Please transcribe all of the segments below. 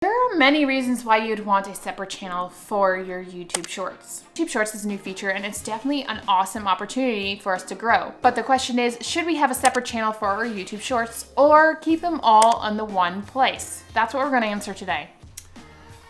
There are many reasons why you'd want a separate channel for your YouTube Shorts. YouTube Shorts is a new feature and it's definitely an awesome opportunity for us to grow. But the question is, should we have a separate channel for our YouTube Shorts or keep them all on the one place? That's what we're going to answer today.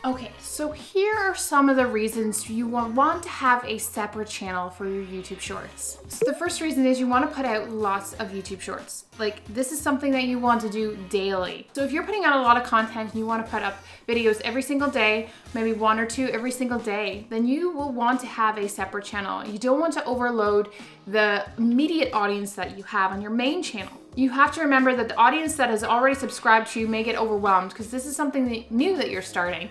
Okay, so here are some of the reasons you want to have a separate channel for your YouTube Shorts. So the first reason is you want to put out lots of YouTube Shorts. Like, this is something that you want to do daily. So if you're putting out a lot of content and you want to put up videos every single day, maybe one or two every single day, then you will want to have a separate channel. You don't want to overload the immediate audience that you have on your main channel. You have to remember that the audience that has already subscribed to you may get overwhelmed because this is something new that you're starting.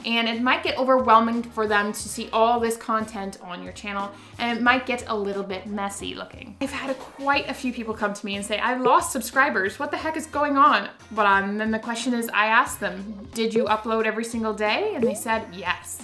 And it might get overwhelming for them to see all this content on your channel, and it might get a little bit messy looking. I've had quite a few people come to me and say, I've lost subscribers, what the heck is going on? But then the question is, I asked them, did you upload every single day? And they said, yes.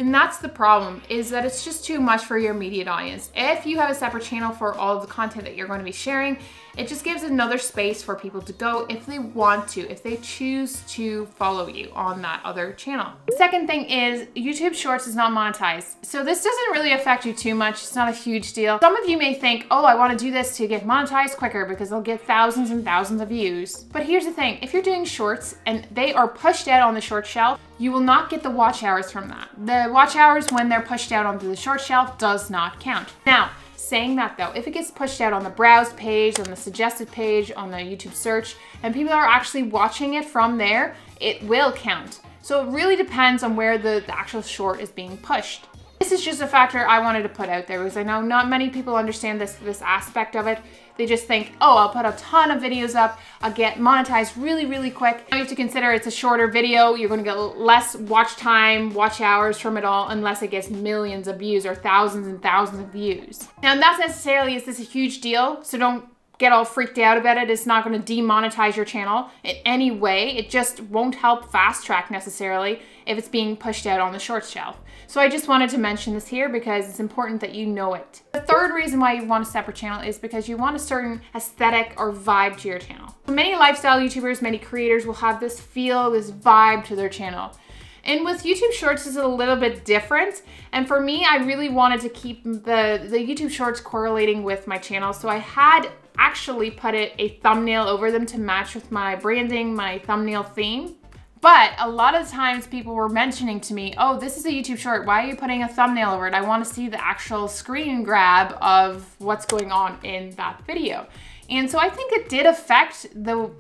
And that's the problem, is that it's just too much for your immediate audience. If you have a separate channel for all of the content that you're going to be sharing, it just gives another space for people to go if they want to, if they choose to follow you on that other channel. The second thing is YouTube Shorts is not monetized. So this doesn't really affect you too much. It's not a huge deal. Some of you may think, oh, I want to do this to get monetized quicker because they'll get thousands and thousands of views. But here's the thing, if you're doing shorts and they are pushed out on the short shelf, you will not get the watch hours from that. The watch hours when they're pushed out onto the short shelf does not count. Now, saying that though, if it gets pushed out on the browse page, on the suggested page, on the YouTube search, and people are actually watching it from there, it will count. So it really depends on where the actual short is being pushed. This is just a factor I wanted to put out there because I know not many people understand this aspect of it. They just think, oh, I'll put a ton of videos up, I'll get monetized really, really quick. You have to consider it's a shorter video, you're gonna get less watch time, watch hours from it all, unless it gets millions of views or thousands and thousands of views. Now, not necessarily is this a huge deal, so don't get all freaked out about it. It's not going to demonetize your channel in any way. It just won't help fast track necessarily if it's being pushed out on the short shelf. So I just wanted to mention this here because it's important that you know it. The third reason why you want a separate channel is because you want a certain aesthetic or vibe to your channel. Many lifestyle YouTubers, many creators will have this feel, this vibe to their channel. And with YouTube Shorts, it's a little bit different. And for me, I really wanted to keep the YouTube Shorts correlating with my channel. So I had actually put a thumbnail over them to match with my branding, my thumbnail theme. But a lot of times people were mentioning to me, oh, this is a YouTube short. Why are you putting a thumbnail over it? I want to see the actual screen grab of what's going on in that video. And so I think it did affect the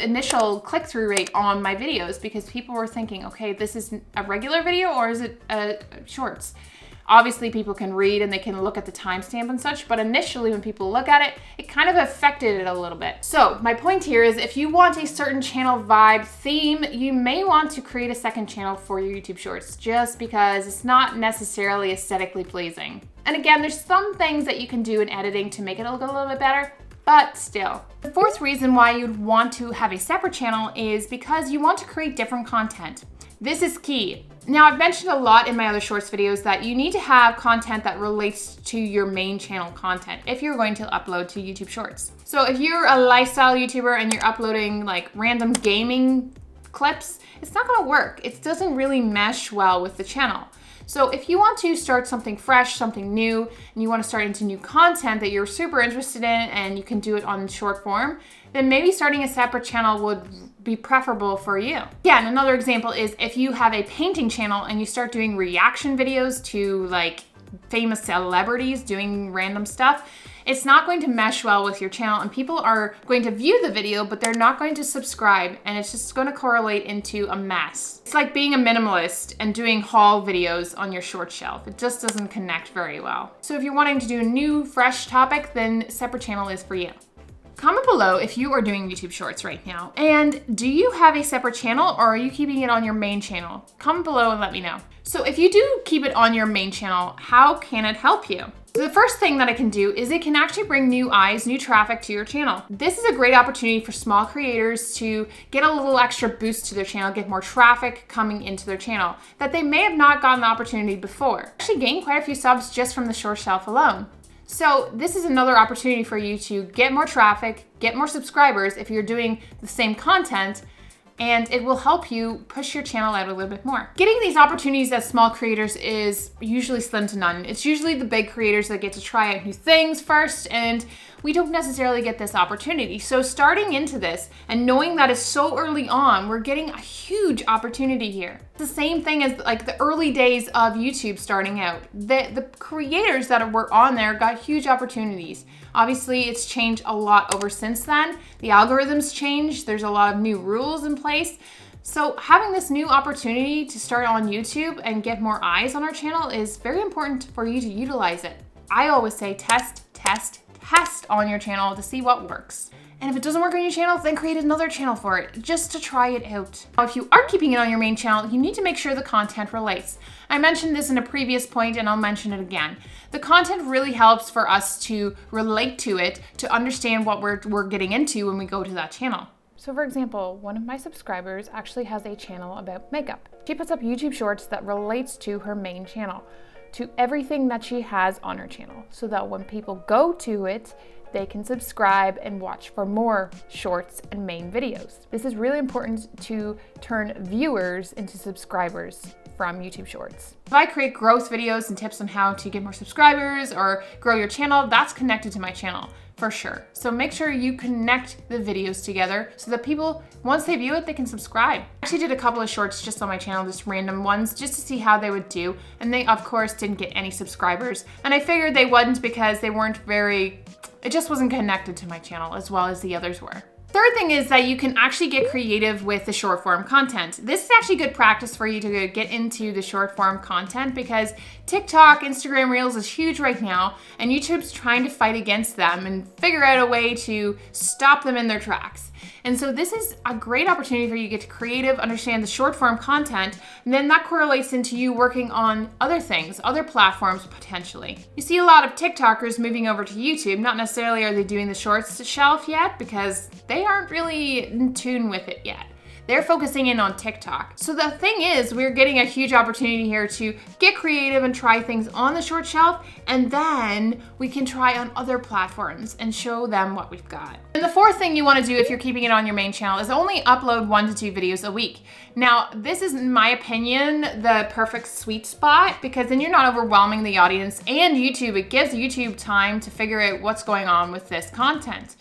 initial click-through rate on my videos because people were thinking, okay, this is a regular video or is it shorts? Obviously, people can read and they can look at the timestamp and such, but initially when people look at it, it kind of affected it a little bit. So my point here is if you want a certain channel vibe theme, you may want to create a second channel for your YouTube Shorts just because it's not necessarily aesthetically pleasing. And again, there's some things that you can do in editing to make it look a little bit better, but still. The fourth reason why you'd want to have a separate channel is because you want to create different content. This is key. Now, I've mentioned a lot in my other shorts videos that you need to have content that relates to your main channel content if you're going to upload to YouTube Shorts. So if you're a lifestyle YouTuber and you're uploading like random gaming clips, it's not gonna work. It doesn't really mesh well with the channel. So if you want to start something fresh, something new, and you want to start into new content that you're super interested in and you can do it on short form, then maybe starting a separate channel would be preferable for you. Yeah, and another example is if you have a painting channel and you start doing reaction videos to like famous celebrities doing random stuff, it's not going to mesh well with your channel and people are going to view the video, but they're not going to subscribe and it's just going to correlate into a mess. It's like being a minimalist and doing haul videos on your short shelf. It just doesn't connect very well. So if you're wanting to do a new, fresh topic, then separate channel is for you. Comment below if you are doing YouTube Shorts right now. And do you have a separate channel or are you keeping it on your main channel? Comment below and let me know. So if you do keep it on your main channel, how can it help you? So the first thing that it can do is it can actually bring new eyes, new traffic to your channel. This is a great opportunity for small creators to get a little extra boost to their channel, get more traffic coming into their channel that they may have not gotten the opportunity before. Actually gain quite a few subs just from the short shelf alone. So this is another opportunity for you to get more traffic, get more subscribers if you're doing the same content, and it will help you push your channel out a little bit more. Getting these opportunities as small creators is usually slim to none. It's usually the big creators that get to try out new things first, and we don't necessarily get this opportunity. So starting into this and knowing that it's so early on, we're getting a huge opportunity here. It's the same thing as like the early days of YouTube starting out. The creators that were on there got huge opportunities. Obviously, it's changed a lot over since then. The algorithms changed. There's a lot of new rules in place. So having this new opportunity to start on YouTube and get more eyes on our channel is very important for you to utilize it. I always say test, test, test on your channel to see what works. And if it doesn't work on your channel, then create another channel for it, just to try it out. Now, if you are keeping it on your main channel, you need to make sure the content relates. I mentioned this in a previous point, and I'll mention it again. The content really helps for us to relate to it, to understand what we're getting into when we go to that channel. So for example, one of my subscribers actually has a channel about makeup. She puts up YouTube shorts that relates to her main channel, to everything that she has on her channel, so that when people go to it, they can subscribe and watch for more shorts and main videos. This is really important to turn viewers into subscribers from YouTube Shorts. If I create growth videos and tips on how to get more subscribers or grow your channel, that's connected to my channel for sure. So make sure you connect the videos together so that people, once they view it, they can subscribe. I actually did a couple of shorts just on my channel, just random ones, just to see how they would do. And they, of course, didn't get any subscribers. And I figured they wouldn't because they weren't it just wasn't connected to my channel as well as the others were. Third thing is that you can actually get creative with the short form content. This is actually good practice for you to get into the short form content because TikTok, Instagram Reels is huge right now, and YouTube's trying to fight against them and figure out a way to stop them in their tracks. And so this is a great opportunity for you to get creative, understand the short form content, and then that correlates into you working on other things, other platforms potentially. You see a lot of TikTokers moving over to YouTube. Not necessarily are they doing the shorts shelf yet because they aren't really in tune with it yet. They're focusing in on TikTok. So the thing is, we're getting a huge opportunity here to get creative and try things on the short shelf, and then we can try on other platforms and show them what we've got. And the fourth thing you want to do if you're keeping it on your main channel is only upload 1 to 2 videos a week. Now, this is, in my opinion, the perfect sweet spot because then you're not overwhelming the audience and YouTube. It gives YouTube time to figure out what's going on with this content.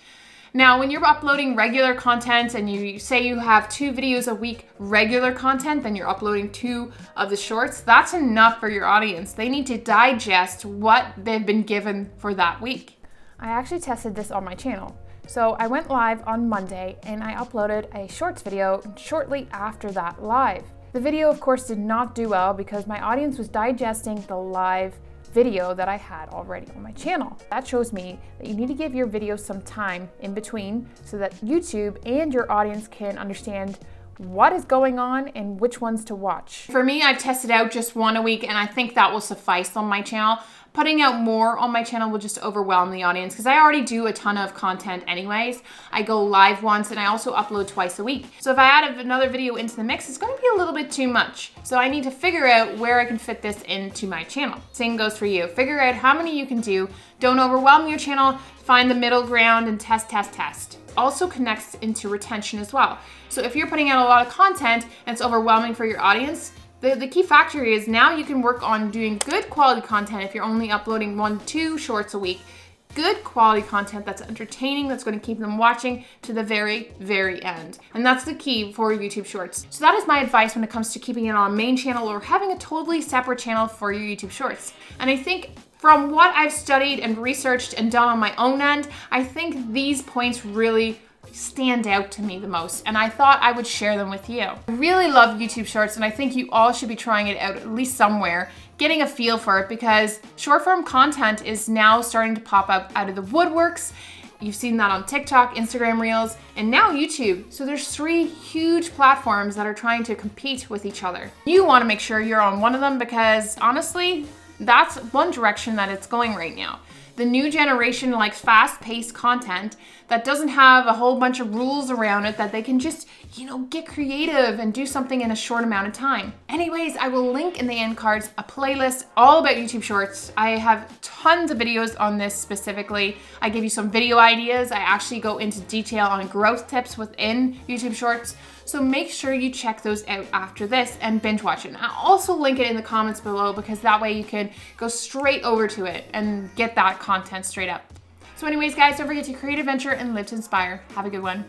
Now, when you're uploading regular content and you say you have 2 videos a week regular content, then you're uploading 2 of the shorts, that's enough for your audience. They need to digest what they've been given for that week. I actually tested this on my channel. So I went live on Monday and I uploaded a shorts video shortly after that live. The video, of course, did not do well because my audience was digesting the live video that I had already on my channel. That shows me that you need to give your videos some time in between so that YouTube and your audience can understand what is going on and which ones to watch. For me, I've tested out just 1 a week and I think that will suffice on my channel. Putting out more on my channel will just overwhelm the audience because I already do a ton of content anyways. I go live once and I also upload twice a week. So if I add another video into the mix, it's going to be a little bit too much. So I need to figure out where I can fit this into my channel. Same goes for you. Figure out how many you can do. Don't overwhelm your channel. Find the middle ground and test, test, test. Also connects into retention as well. So if you're putting out a lot of content and it's overwhelming for your audience, the key factor is now you can work on doing good quality content if you're only uploading 1-2 shorts a week. Good quality content that's entertaining, that's going to keep them watching to the very, very end. And that's the key for YouTube Shorts. So that is my advice when it comes to keeping it on a main channel or having a totally separate channel for your YouTube Shorts. And I think from what I've studied and researched and done on my own end, I think these points really stand out to me the most, and I thought I would share them with you. I really love YouTube Shorts, and I think you all should be trying it out at least somewhere, getting a feel for it, because short form content is now starting to pop up out of the woodworks. You've seen that on TikTok, Instagram Reels, and now YouTube. So there's 3 huge platforms that are trying to compete with each other. You want to make sure you're on one of them because honestly, that's one direction that it's going right now. The new generation likes fast-paced content that doesn't have a whole bunch of rules around it, that they can just, get creative and do something in a short amount of time. Anyways, I will link in the end cards a playlist all about YouTube Shorts. I have tons of videos on this specifically. I give you some video ideas. I actually go into detail on growth tips within YouTube Shorts. So make sure you check those out after this and binge watch it. And I'll also link it in the comments below because that way you can go straight over to it and get that content straight up. So anyways, guys, don't forget to create adventure and live to inspire. Have a good one.